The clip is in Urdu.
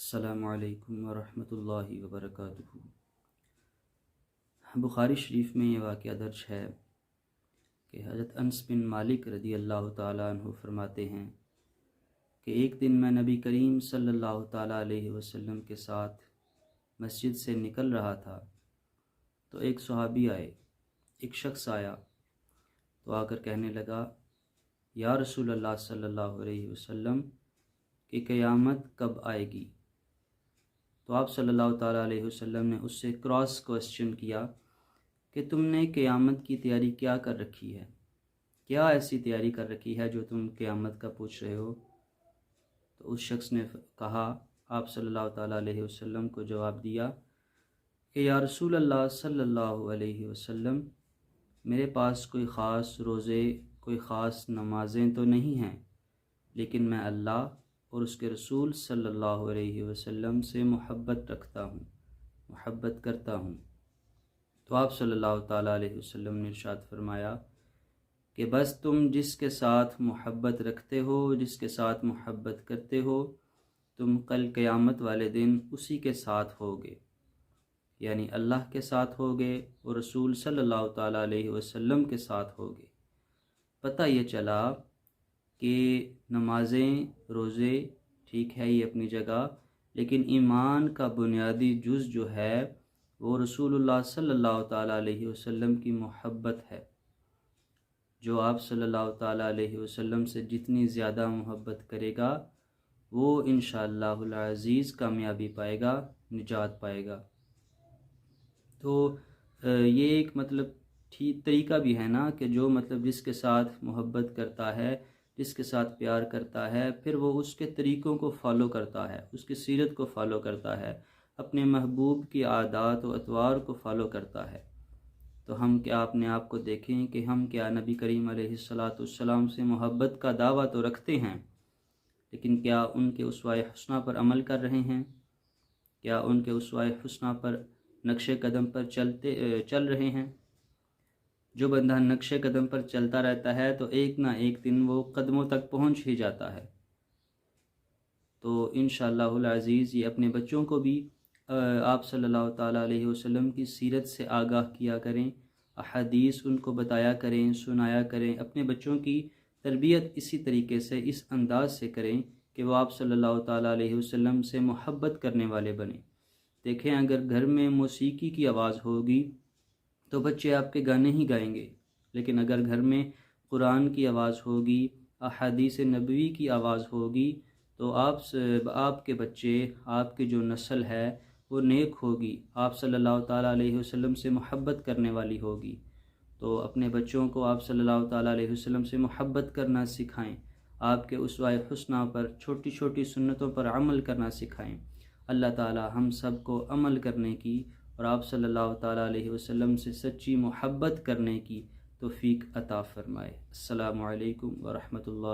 السلام علیکم ورحمۃ اللہ وبرکاتہ۔ بخاری شریف میں یہ واقعہ درج ہے کہ حضرت انس بن مالک رضی اللہ تعالیٰ عنہ فرماتے ہیں کہ ایک دن میں نبی کریم صلی اللہ تعالیٰ علیہ وسلم کے ساتھ مسجد سے نکل رہا تھا تو ایک صحابی آئے، ایک شخص آیا تو آ کر کہنے لگا، یا رسول اللہ صلی اللہ علیہ وسلم کہ قیامت کب آئے گی؟ تو آپ صلی اللہ تعالیٰ علیہ وسلم نے اس سے کراس کوسچن کیا کہ تم نے قیامت کی تیاری کیا کر رکھی ہے؟ کیا ایسی تیاری کر رکھی ہے جو تم قیامت کا پوچھ رہے ہو؟ تو اس شخص نے کہا، آپ صلی اللہ تعالیٰ علیہ وسلم کو جواب دیا کہ یا رسول اللہ صلی اللہ علیہ وسلم، میرے پاس کوئی خاص روزے، کوئی خاص نمازیں تو نہیں ہیں، لیکن میں اللہ اور اس کے رسول صلی اللہ علیہ وسلم سے محبت رکھتا ہوں، محبت کرتا ہوں۔ تو آپ صلی اللہ تعالیٰ علیہ وسلم نے ارشاد فرمایا کہ بس تم جس کے ساتھ محبت رکھتے ہو، جس کے ساتھ محبت کرتے ہو، تم کل قیامت والے دن اسی کے ساتھ ہوگے، یعنی اللہ کے ساتھ ہوگے اور رسول صلی اللہ تعالیٰ علیہ وسلم کے ساتھ ہوگے۔ پتہ یہ چلا کہ نمازیں، روزے ٹھیک ہے یہ اپنی جگہ، لیکن ایمان کا بنیادی جز جو ہے وہ رسول اللہ صلی اللہ تعالیٰ علیہ وسلم کی محبت ہے۔ جو آپ صلی اللہ تعالیٰ علیہ وسلم سے جتنی زیادہ محبت کرے گا وہ انشاءاللہ العزیز کامیابی پائے گا، نجات پائے گا۔ تو یہ ایک ٹھیک طریقہ بھی ہے نا کہ جو جس کے ساتھ محبت کرتا ہے، جس کے ساتھ پیار کرتا ہے، پھر وہ اس کے طریقوں کو فالو کرتا ہے، اس کی سیرت کو فالو کرتا ہے، اپنے محبوب کی عادات و اطوار کو فالو کرتا ہے۔ تو ہم کیا اپنے آپ کو دیکھیں کہ ہم کیا نبی کریم علیہ السلام سے محبت کا دعویٰ تو رکھتے ہیں، لیکن کیا ان کے اسوہ حسنہ پر عمل کر رہے ہیں؟ کیا ان کے اسوہ حسنہ پر نقش قدم پر چل رہے ہیں؟ جو بندہ نقش قدم پر چلتا رہتا ہے تو ایک نہ ایک دن وہ قدموں تک پہنچ ہی جاتا ہے۔ تو انشاءاللہ العزیز یہ اپنے بچوں کو بھی آپ صلی اللہ تعالیٰ علیہ وسلم کی سیرت سے آگاہ کیا کریں، احادیث ان کو بتایا کریں، سنایا کریں، اپنے بچوں کی تربیت اسی طریقے سے، اس انداز سے کریں کہ وہ آپ صلی اللہ تعالیٰ علیہ وسلم سے محبت کرنے والے بنیں۔ دیکھیں اگر گھر میں موسیقی کی آواز ہوگی تو بچے آپ کے گانے ہی گائیں گے، لیکن اگر گھر میں قرآن کی آواز ہوگی، احادیث نبوی کی آواز ہوگی تو آپ کے بچے، آپ کی جو نسل ہے وہ نیک ہوگی، آپ صلی اللہ تعالیٰ علیہ وسلم سے محبت کرنے والی ہوگی۔ تو اپنے بچوں کو آپ صلی اللہ تعالیٰ علیہ وسلم سے محبت کرنا سکھائیں، آپ کے اسوہ حسنہ پر، چھوٹی چھوٹی سنتوں پر عمل کرنا سکھائیں۔ اللہ تعالیٰ ہم سب کو عمل کرنے کی اور آپ صلی اللہ تعالیٰ علیہ وسلم سے سچی محبت کرنے کی توفیق عطا فرمائے۔ السلام علیکم ورحمۃ اللہ۔